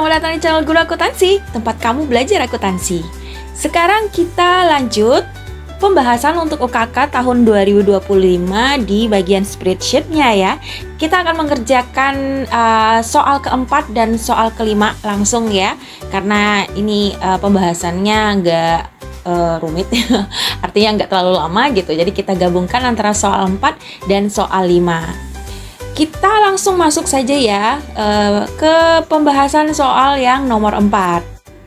selamat datang di channel Guru Akuntansi, tempat kamu belajar akuntansi. Sekarang kita lanjut pembahasan untuk UKK tahun 2025 di bagian spreadsheet-nya ya. Kita akan mengerjakan soal keempat dan soal kelima langsung ya, karena ini pembahasannya nggak rumit, artinya nggak terlalu lama gitu. Jadi kita gabungkan antara soal 4 dan soal 5. Kita langsung masuk saja ya ke pembahasan soal yang nomor 4.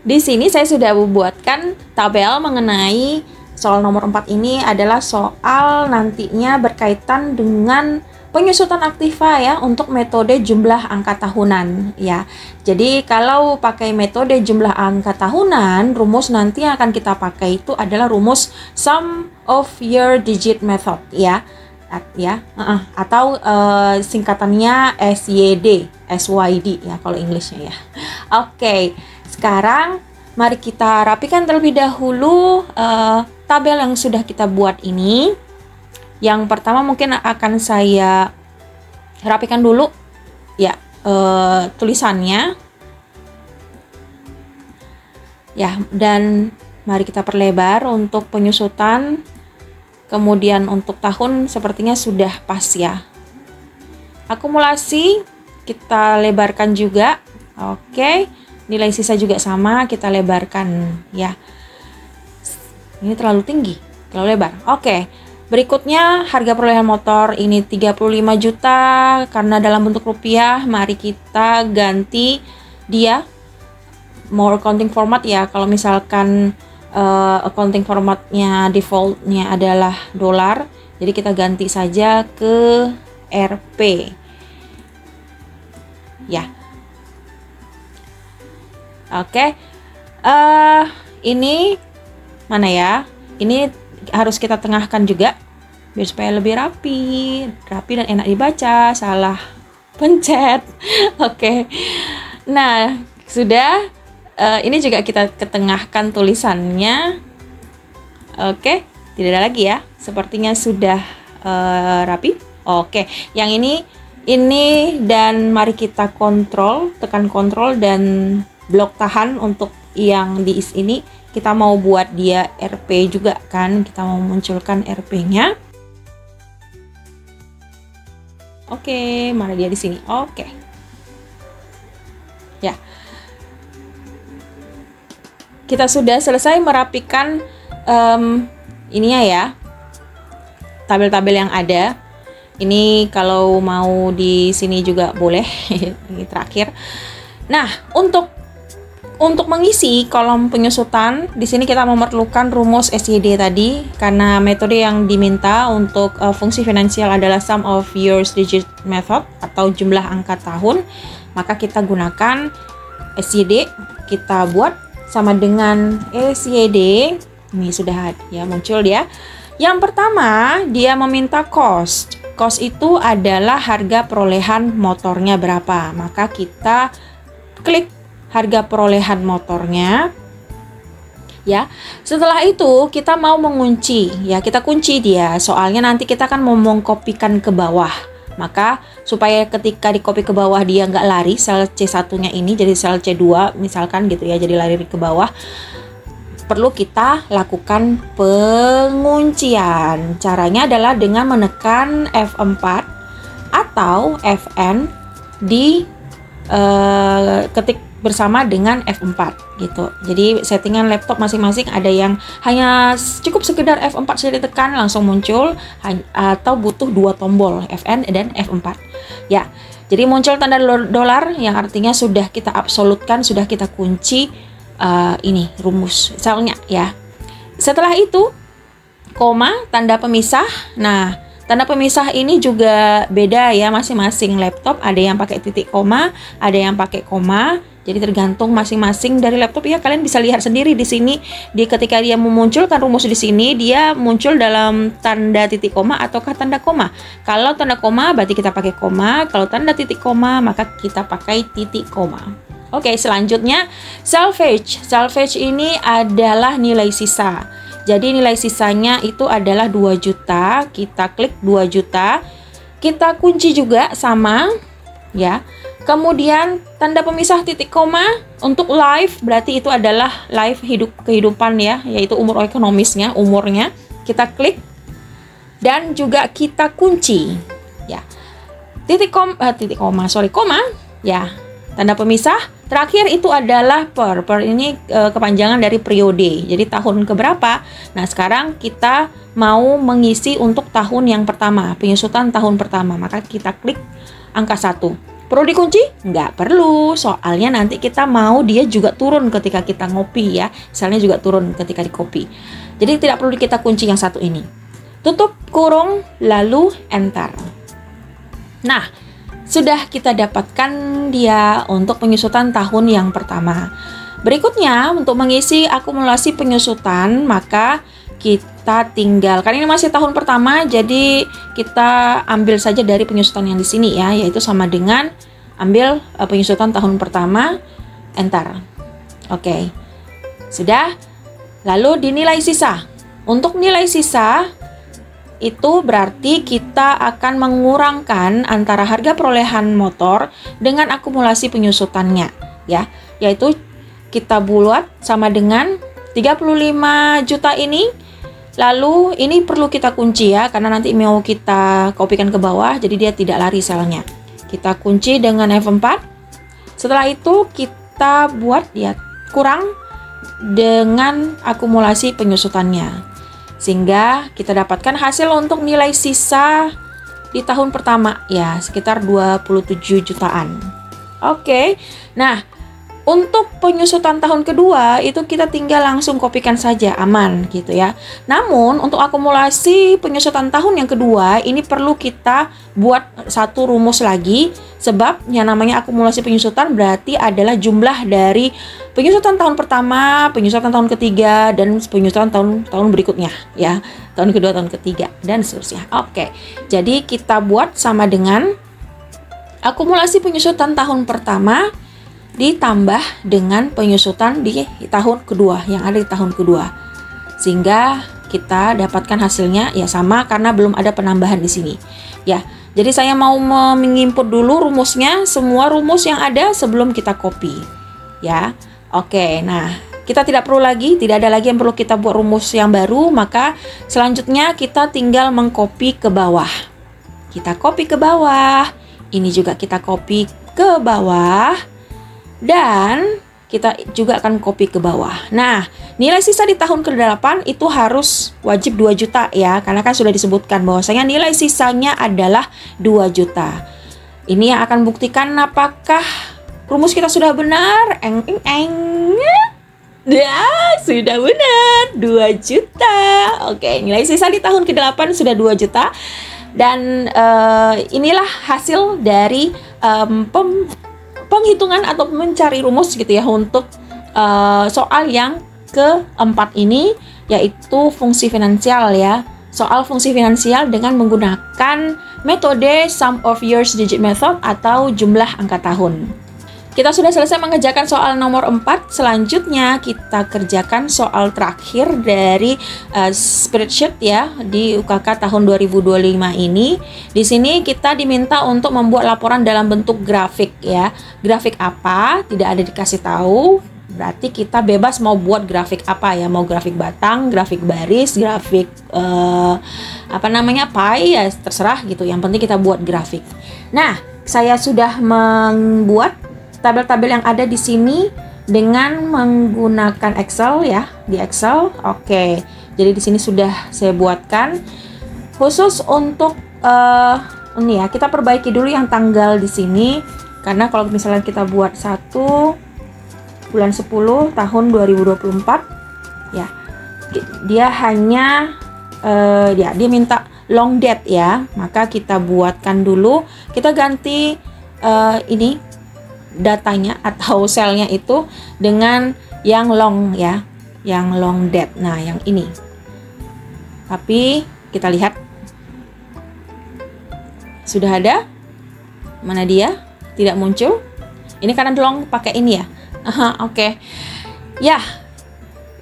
Di sini saya sudah membuatkan tabel mengenai soal nomor 4 ini adalah soal nantinya berkaitan dengan penyusutan aktiva ya untuk metode jumlah angka tahunan ya. Jadi kalau pakai metode jumlah angka tahunan, rumus nanti yang akan kita pakai itu adalah rumus sum of year digit method ya. Atau singkatannya SYD ya kalau Inggrisnya ya. Oke, sekarang mari kita rapikan terlebih dahulu tabel yang sudah kita buat ini. Yang pertama mungkin akan saya rapikan dulu ya tulisannya ya, dan mari kita perlebar untuk penyusutan. Kemudian untuk tahun sepertinya sudah pas ya. Akumulasi kita lebarkan juga. Oke, nilai sisa juga sama, kita lebarkan ya. Ini terlalu tinggi, terlalu lebar. Oke, berikutnya harga perolehan motor ini 35 juta. Karena dalam bentuk rupiah, mari kita ganti dia more accounting format ya. Kalau misalkan accounting formatnya defaultnya adalah dolar, jadi kita ganti saja ke Rp ya. Oke, ini mana ya, ini harus kita tengahkan juga biar supaya lebih rapi dan enak dibaca, salah pencet. Oke, nah sudah. Ini juga kita ketengahkan tulisannya. Oke, tidak ada lagi ya. Sepertinya sudah rapi. Oke, yang ini dan mari kita kontrol, tekan kontrol dan blok tahan untuk yang di ini. Kita mau buat dia RP juga kan. Kita mau munculkan RP-nya. Oke, mana dia di sini? Oke. Ya. Kita sudah selesai merapikan ininya ya, tabel-tabel yang ada. Ini kalau mau di sini juga boleh. Ini terakhir. Nah, untuk mengisi kolom penyusutan di sini kita memerlukan rumus SYD tadi, karena metode yang diminta untuk fungsi finansial adalah sum of years digit method atau jumlah angka tahun, maka kita gunakan SYD. Kita buat sama dengan SYD. Ini sudah ya muncul dia. Yang pertama dia meminta cost. Cost itu adalah harga perolehan motornya berapa. Maka kita klik harga perolehan motornya. Ya. Setelah itu kita mau mengunci ya, kita kunci dia. Soalnya nanti kita akan mau mengkopikan ke bawah. Maka supaya ketika di copy ke bawah dia nggak lari sel C1-nya ini jadi sel C2 misalkan gitu ya, jadi lari ke bawah, perlu kita lakukan penguncian. Caranya adalah dengan menekan F4 atau Fn di ketik bersama dengan F4 gitu. Jadi settingan laptop masing-masing ada yang hanya cukup sekedar F4 saja ditekan langsung muncul, atau butuh 2 tombol Fn dan F4 ya. Jadi muncul tanda dolar yang artinya sudah kita absolutkan, sudah kita kunci ini rumus selnya ya. Setelah itu koma, tanda pemisah. Nah, tanda pemisah ini juga beda ya masing-masing laptop. Ada yang pakai titik koma, ada yang pakai koma. Jadi tergantung masing-masing dari laptop ya. Kalian bisa lihat sendiri di sini. Ketika dia memunculkan rumus di sini, dia muncul dalam tanda titik koma ataukah tanda koma. Kalau tanda koma berarti kita pakai koma. Kalau tanda titik koma maka kita pakai titik koma. Oke, selanjutnya salvage. Salvage ini adalah nilai sisa. Jadi nilai sisanya itu adalah 2 juta. Kita klik 2 juta. Kita kunci juga sama ya. Kemudian tanda pemisah titik koma. Untuk life berarti itu adalah life, kehidupan ya, yaitu umur ekonomisnya, umurnya. Kita klik dan juga kita kunci ya. Koma ya. Tanda pemisah terakhir itu adalah per ini kepanjangan dari periode. Jadi tahun keberapa? Nah, sekarang kita mau mengisi untuk tahun yang pertama, penyusutan tahun pertama. Maka kita klik angka 1. Perlu dikunci? Nggak perlu, soalnya nanti kita mau dia juga turun ketika kita ngopi ya. Selnya juga turun ketika di copy. Jadi tidak perlu kita kunci yang satu ini. Tutup kurung, lalu enter. Nah, sudah kita dapatkan dia untuk penyusutan tahun yang pertama. Berikutnya, untuk mengisi akumulasi penyusutan, maka kita tinggal, karena ini masih tahun pertama, jadi kita ambil saja dari penyusutan yang di sini ya, yaitu sama dengan ambil penyusutan tahun pertama, enter. Oke, sudah. Lalu dinilai sisa. Untuk nilai sisa itu berarti kita akan mengurangkan antara harga perolehan motor dengan akumulasi penyusutannya ya, yaitu kita buat sama dengan 35 juta ini. Lalu ini perlu kita kunci ya, karena nanti mau kita kopikan ke bawah, jadi dia tidak lari selnya. Kita kunci dengan F4. Setelah itu kita buat dia kurang dengan akumulasi penyusutannya, sehingga kita dapatkan hasil untuk nilai sisa di tahun pertama ya, sekitar 27 jutaan. Oke, nah untuk penyusutan tahun kedua itu kita tinggal langsung kopikan saja, aman gitu ya. Namun untuk akumulasi penyusutan tahun yang kedua ini perlu kita buat satu rumus lagi, sebab yang namanya akumulasi penyusutan berarti adalah jumlah dari penyusutan tahun pertama, penyusutan tahun ketiga, dan penyusutan tahun berikutnya ya, tahun kedua, tahun ketiga, dan seterusnya. Oke, jadi kita buat sama dengan akumulasi penyusutan tahun pertama ditambah dengan penyusutan di tahun kedua, yang ada di tahun kedua, sehingga kita dapatkan hasilnya ya sama, karena belum ada penambahan di sini ya. Jadi saya mau menginput dulu rumusnya, semua rumus yang ada sebelum kita copy ya. Oke, nah kita tidak ada lagi yang perlu kita buat rumus yang baru, maka selanjutnya kita tinggal mengcopy ke bawah. Kita copy ke bawah, ini juga kita copy ke bawah, dan kita juga akan copy ke bawah. Nah, nilai sisa di tahun ke-8 itu harus wajib 2 juta ya, karena kan sudah disebutkan bahwasanya nilai sisanya adalah 2 juta. Ini yang akan buktikan apakah rumus kita sudah benar. Ya, sudah benar, 2 juta. Oke, nilai sisa di tahun ke-8 sudah 2 juta. Dan inilah hasil dari penghitungan atau mencari rumus gitu ya untuk soal yang keempat ini, yaitu fungsi finansial ya. Soal fungsi finansial dengan menggunakan metode sum of years digit method atau jumlah angka tahun. Kita sudah selesai mengerjakan soal nomor 4. Selanjutnya kita kerjakan soal terakhir dari spreadsheet ya di UKK tahun 2025 ini. Di sini kita diminta untuk membuat laporan dalam bentuk grafik ya. Grafik apa? Tidak ada dikasih tahu. Berarti kita bebas mau buat grafik apa ya, mau grafik batang, grafik baris, grafik pie ya, terserah gitu. Yang penting kita buat grafik. Nah, saya sudah membuat tabel-tabel yang ada di sini dengan menggunakan Excel ya, di Excel. Oke, jadi di sini sudah saya buatkan khusus untuk ini ya. Kita perbaiki dulu yang tanggal di sini, karena kalau misalnya kita buat 1 bulan 10 tahun 2024 ya, dia hanya dia minta long date ya, maka kita buatkan dulu, kita ganti ini datanya atau selnya itu dengan yang long ya, yang long date. Nah, yang ini. Tapi kita lihat sudah ada. Mana dia? Tidak muncul. Ini karena long pakai ini ya. Oke. Ya.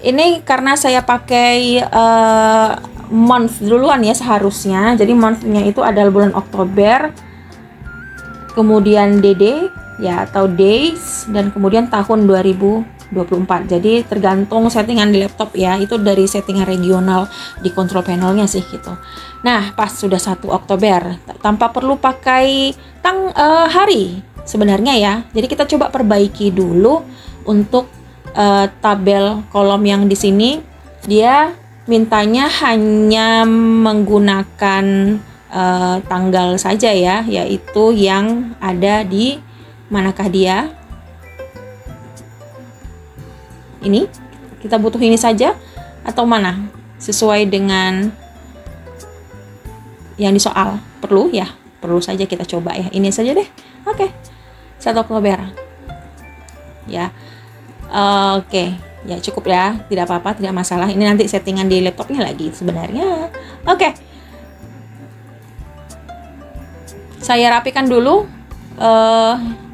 Ini karena saya pakai month duluan ya seharusnya. Jadi month-nya itu adalah bulan Oktober. Kemudian DD, ya, atau days, dan kemudian tahun 2024. Jadi tergantung settingan di laptop ya, itu dari settingan regional di control panelnya sih gitu. Nah, pas sudah 1 Oktober, tanpa perlu pakai hari sebenarnya ya. Jadi kita coba perbaiki dulu untuk tabel kolom yang di sini. Dia mintanya hanya menggunakan tanggal saja ya, yaitu yang ada di manakah dia? Ini kita butuh ini saja atau mana? Sesuai dengan yang di soal. Perlu ya? Perlu saja kita coba ya. Ini saja deh. Oke. 1 Oktober. Ya. Oke. Ya cukup ya. Tidak apa-apa, tidak masalah. Ini nanti settingan di laptopnya lagi sebenarnya. Oke. Saya rapikan dulu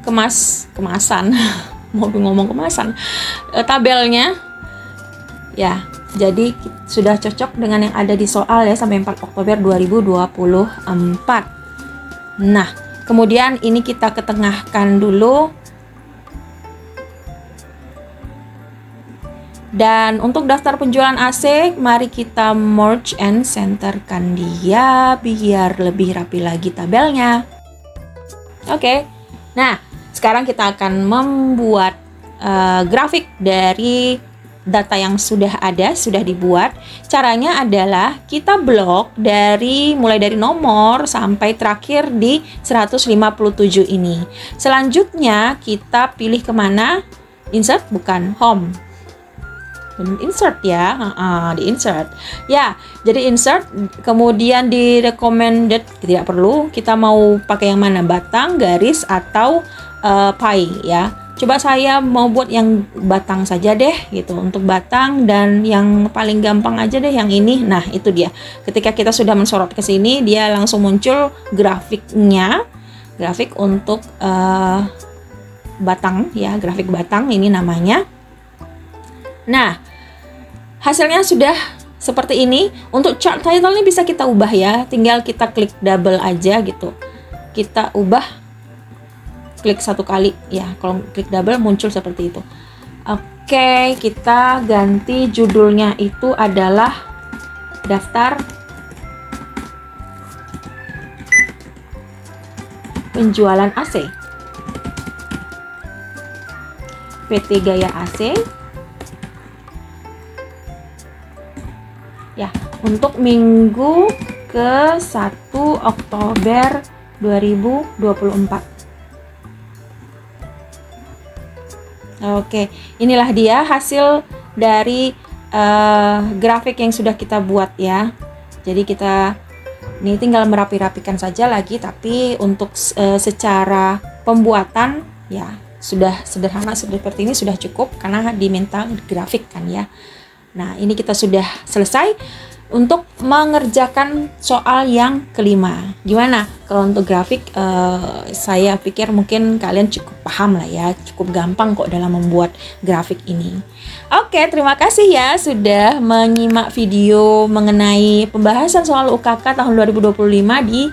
kemasan. Mau ngomong kemasan. Tabelnya. Ya. Jadi sudah cocok dengan yang ada di soal ya, sampai 4 Oktober 2024. Nah, kemudian ini kita ketengahkan dulu. Dan untuk daftar penjualan AC, mari kita merge and centerkan dia biar lebih rapi lagi tabelnya. Oke. Nah, sekarang kita akan membuat grafik dari data yang sudah ada, sudah dibuat. Caranya adalah kita blok mulai dari nomor sampai terakhir di 157 ini. Selanjutnya kita pilih kemana? Insert, bukan home. Insert ya, di insert. Ya, jadi insert, kemudian di recommended tidak perlu. Kita mau pakai yang mana? Batang, garis, atau pie ya. Coba saya mau buat yang batang saja deh gitu, untuk batang, dan yang paling gampang aja deh yang ini. Nah, itu dia. Ketika kita sudah mensorot ke sini, dia langsung muncul grafiknya. Grafik untuk batang ya, grafik batang ini namanya. Nah, hasilnya sudah seperti ini. Untuk chart title ini bisa kita ubah ya, tinggal kita klik double aja gitu. Kita ubah, klik 1 kali ya, kalau klik double muncul seperti itu. Oke, kita ganti judulnya itu adalah daftar penjualan AC, PT Gaya AC ya, untuk minggu ke 1 Oktober 2024. Oke, inilah dia hasil dari grafik yang sudah kita buat ya. Jadi kita ini tinggal merapi-rapikan saja lagi, tapi untuk secara pembuatan ya sudah sederhana seperti ini sudah cukup karena diminta grafik kan ya. Nah, ini kita sudah selesai untuk mengerjakan soal yang kelima. Gimana? Kalau untuk grafik, saya pikir mungkin kalian cukup paham lah ya, cukup gampang kok dalam membuat grafik ini. Oke, terima kasih ya sudah menyimak video mengenai pembahasan soal UKK tahun 2025 di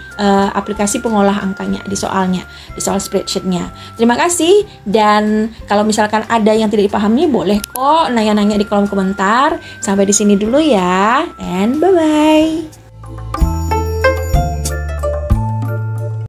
aplikasi pengolah angkanya, di soalnya, di soal spreadsheetnya. Terima kasih, dan kalau misalkan ada yang tidak dipahami, boleh kok nanya-nanya di kolom komentar. Sampai di sini dulu ya, and bye-bye.